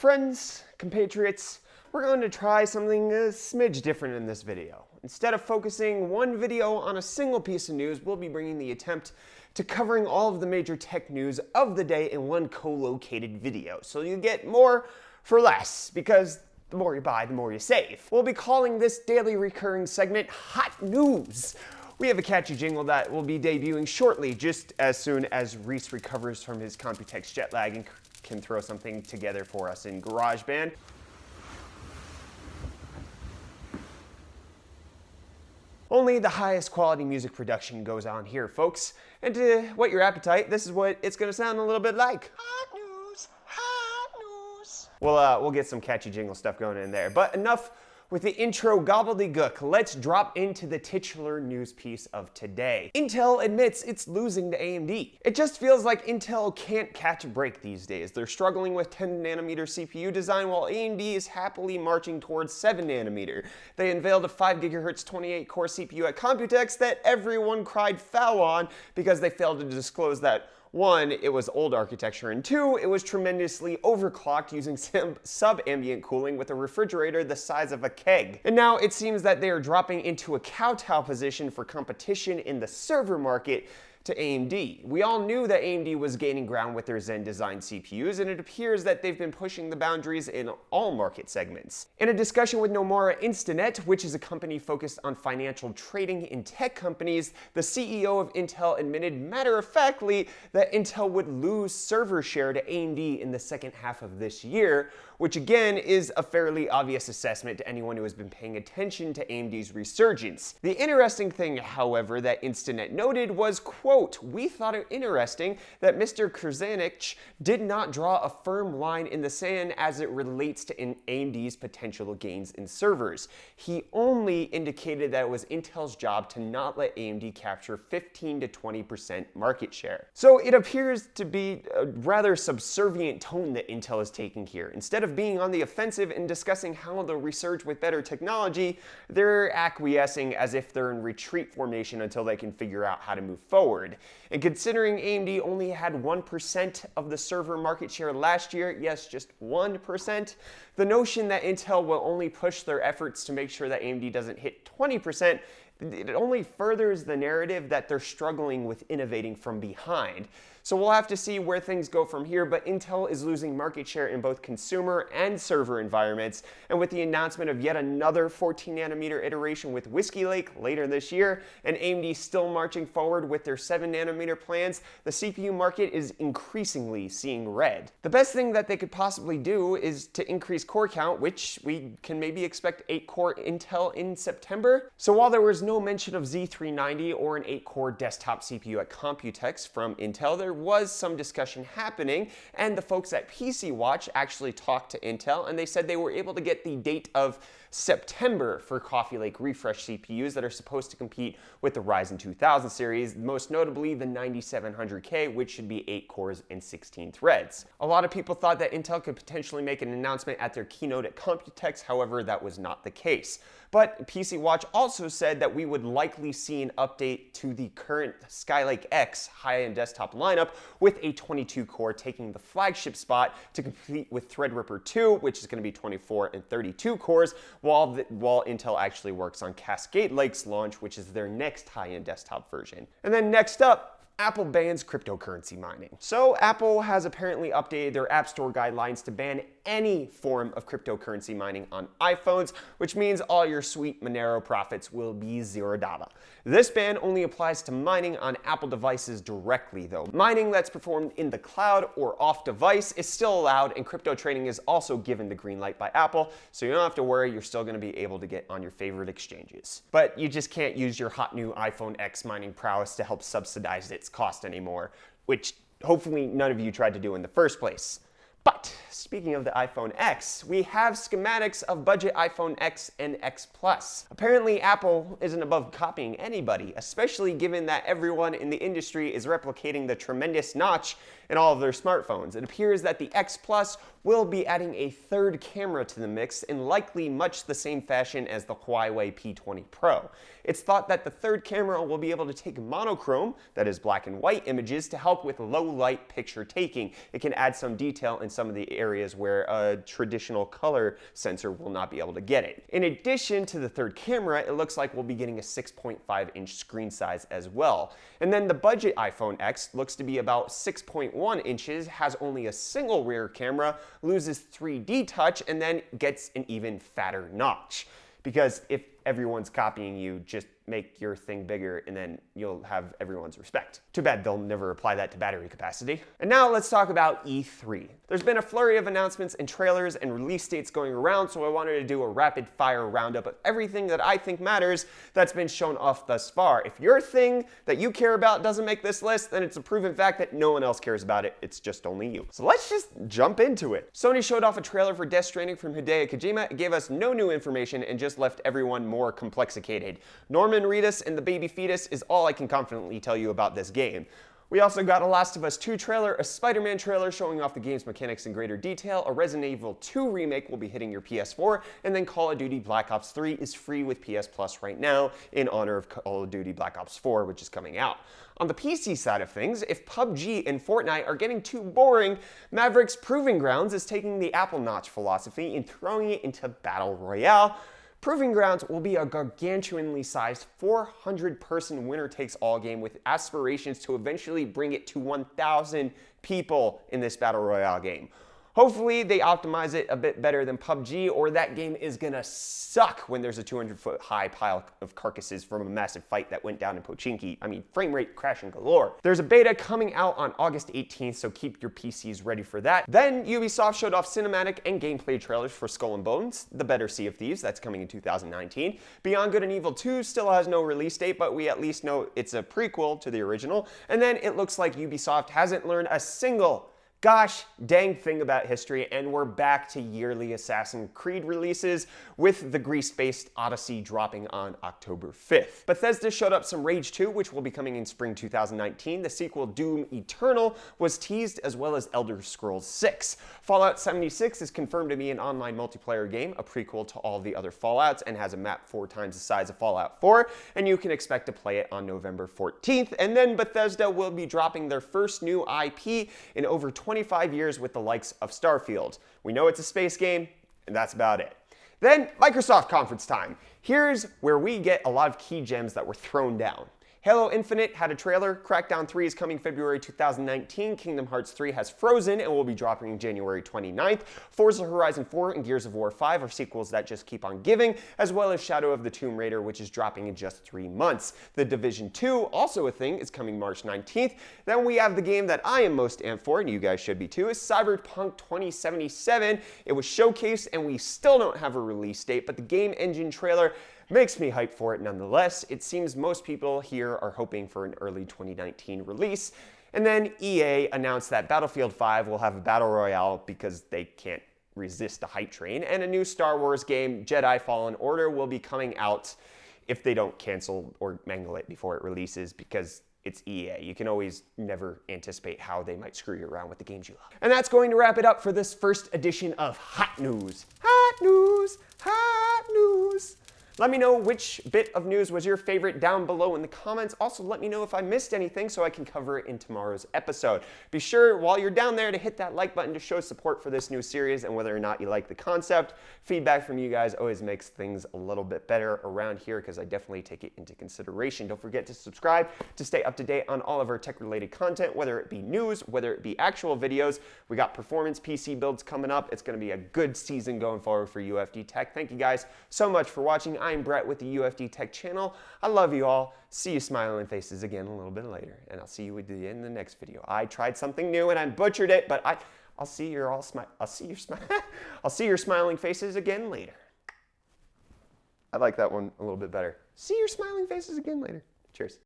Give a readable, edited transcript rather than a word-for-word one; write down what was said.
Friends, compatriots, we're going to try something a smidge different in this video. Instead of focusing one video on a single piece of news, we'll be bringing the attempt to covering all of the major tech news of the day in one co-located video. So you get more for less, because the more you buy, the more you save. We'll be calling this daily recurring segment Hot News. We have a catchy jingle that will be debuting shortly, just as soon as Reece recovers from his Computex jet lag and can throw something together for us in GarageBand. Only the highest quality music production goes on here, folks. And to whet your appetite, this is what it's gonna sound a little bit like. Hot news, hot news. We'll get some catchy jingle stuff going in there. But enough with the intro gobbledygook. Let's drop into the titular news piece of today. Intel admits it's losing to AMD. It just feels like Intel can't catch a break these days. They're struggling with 10 nanometer CPU design while AMD is happily marching towards 7 nanometer. They unveiled a 5 GHz 28 core CPU at Computex that everyone cried foul on because they failed to disclose that 1, it was old architecture, and 2, it was tremendously overclocked using sub-ambient cooling with a refrigerator the size of a keg. And now it seems that they are dropping into a kowtow position for competition in the server market to AMD. We all knew that AMD was gaining ground with their Zen design CPUs, and it appears that they've been pushing the boundaries in all market segments. In a discussion with Nomura Instinet, which is a company focused on financial trading in tech companies, the CEO of Intel admitted matter-of-factly that Intel would lose server share to AMD in the second half of this year, which again is a fairly obvious assessment to anyone who has been paying attention to AMD's resurgence. The interesting thing, however, that Instinet noted was, quote, "We thought it interesting that Mr. Kurzanich did not draw a firm line in the sand as it relates to AMD's potential gains in servers. He only indicated that it was Intel's job to not let AMD capture 15 to 20% market share." So it appears to be a rather subservient tone that Intel is taking here. Instead of being on the offensive and discussing how they'll resurge with better technology, they're acquiescing as if they're in retreat formation until they can figure out how to move forward. And considering AMD only had 1% of the server market share last year, yes, just 1%, the notion that Intel will only push their efforts to make sure that AMD doesn't hit 20%, it only furthers the narrative that they're struggling with innovating from behind. So we'll have to see where things go from here, but Intel is losing market share in both consumer and server environments, and with the announcement of yet another 14 nanometer iteration with Whiskey Lake later this year, and AMD still marching forward with their 7 nanometer plans, the CPU market is increasingly seeing red. The best thing that they could possibly do is to increase core count, which we can maybe expect 8-core Intel in September. So while there was no mention of Z390 or an 8-core desktop CPU at Computex from Intel, there was some discussion happening, and the folks at PC Watch actually talked to Intel, and they said they were able to get the date of September for Coffee Lake refresh CPUs that are supposed to compete with the Ryzen 2000 series, most notably the 9700K, which should be 8 cores and 16 threads. A lot of people thought that Intel could potentially make an announcement at their keynote at Computex, however, that was not the case. But PC Watch also said that we would likely see an update to the current Skylake X high-end desktop lineup, with a 22-core taking the flagship spot to compete with Threadripper 2, which is going to be 24 and 32 cores, while Intel actually works on Cascade Lake's launch, which is their next high-end desktop version. And then next up, Apple bans cryptocurrency mining. So Apple has apparently updated their App Store guidelines to ban any form of cryptocurrency mining on iPhones, which means all your sweet Monero profits will be $0. This ban only applies to mining on Apple devices directly, though. Mining that's performed in the cloud or off device is still allowed, and crypto trading is also given the green light by Apple, so you don't have to worry, you're still going to be able to get on your favorite exchanges. But you just can't use your hot new iPhone X mining prowess to help subsidize its cost anymore, which hopefully none of you tried to do in the first place. But speaking of the iPhone X, we have schematics of budget iPhone X and X Plus. Apparently Apple isn't above copying anybody, especially given that everyone in the industry is replicating the tremendous notch in all of their smartphones. It appears that the X Plus will be adding a third camera to the mix in likely much the same fashion as the Huawei P20 Pro. It's thought that the third camera will be able to take monochrome, that is black and white images, to help with low light picture taking. It can add some detail in some of the areas where a traditional color sensor will not be able to get it. In addition to the third camera, it looks like we'll be getting a 6.5-inch screen size as well. And then the budget iPhone X looks to be about 6.1 inches, has only a single rear camera, loses 3D touch, and then gets an even fatter notch. Because if everyone's copying you, just make your thing bigger and then you'll have everyone's respect. Too bad they'll never apply that to battery capacity. And now let's talk about E3. There's been a flurry of announcements and trailers and release dates going around, so I wanted to do a rapid fire roundup of everything that I think matters that's been shown off thus far. If your thing that you care about doesn't make this list, then it's a proven fact that no one else cares about it. It's just only you. So let's just jump into it. Sony showed off a trailer for Death Stranding from Hideo Kojima. It gave us no new information and just left everyone more complexicated. Norman Reedus and the baby fetus is all I can confidently tell you about this game. We also got a Last of Us 2 trailer, a Spider-Man trailer showing off the game's mechanics in greater detail, a Resident Evil 2 remake will be hitting your PS4, and then Call of Duty Black Ops 3 is free with PS Plus right now in honor of Call of Duty Black Ops 4, which is coming out. On the PC side of things, if PUBG and Fortnite are getting too boring, Maverick's Proving Grounds is taking the Apple Notch philosophy and throwing it into Battle Royale. Proving Grounds will be a gargantuanly sized 400-person winner-takes-all game with aspirations to eventually bring it to 1,000 people in this Battle Royale game. Hopefully they optimize it a bit better than PUBG, or that game is gonna suck when there's a 200-foot high pile of carcasses from a massive fight that went down in Pochinki. I mean, frame rate crashing galore. There's a beta coming out on August 18th, so keep your PCs ready for that. Then Ubisoft showed off cinematic and gameplay trailers for Skull and Bones, the better Sea of Thieves, that's coming in 2019. Beyond Good and Evil 2 still has no release date, but we at least know it's a prequel to the original. And then it looks like Ubisoft hasn't learned a single gosh dang thing about history, and we're back to yearly Assassin's Creed releases, with the Greece-based Odyssey dropping on October 5th. Bethesda showed up some Rage 2, which will be coming in spring 2019. The sequel Doom Eternal was teased, as well as Elder Scrolls 6. Fallout 76 is confirmed to be an online multiplayer game, a prequel to all the other Fallouts, and has a map 4 times the size of Fallout 4, and you can expect to play it on November 14th. And then Bethesda will be dropping their first new IP in over 25 years with the likes of Starfield. We know it's a space game, and that's about it. Then, Microsoft conference time. Here's where we get a lot of key gems that were thrown down. Halo Infinite had a trailer, Crackdown 3 is coming February 2019, Kingdom Hearts 3 has Frozen and will be dropping January 29th, Forza Horizon 4 and Gears of War 5 are sequels that just keep on giving, as well as Shadow of the Tomb Raider, which is dropping in just 3 months. The Division 2, also a thing, is coming March 19th. Then we have the game that I am most amped for, and you guys should be too, is Cyberpunk 2077. It was showcased and we still don't have a release date, but the game engine trailer makes me hyped for it nonetheless. It seems most people here are hoping for an early 2019 release. And then EA announced that Battlefield 5 will have a battle royale because they can't resist a hype train, and a new Star Wars game, Jedi Fallen Order, will be coming out if they don't cancel or mangle it before it releases, because it's EA. You can always never anticipate how they might screw you around with the games you love. And that's going to wrap it up for this first edition of Hot News. Hot News, Hot News. Let me know which bit of news was your favorite down below in the comments. Also, let me know if I missed anything so I can cover it in tomorrow's episode. Be sure, while you're down there, to hit that like button to show support for this new series and whether or not you like the concept. Feedback from you guys always makes things a little bit better around here, because I definitely take it into consideration. Don't forget to subscribe to stay up to date on all of our tech-related content, whether it be news, whether it be actual videos. We got performance PC builds coming up. It's going to be a good season going forward for UFD Tech. Thank you guys so much for watching. I'm Brett with the UFD Tech channel. I love you all. See you smiling faces again a little bit later, and I'll see you at the end of the next video. I tried something new and I butchered it, but I'll see your smiling faces again later. I like that one a little bit better. See your smiling faces again later. Cheers.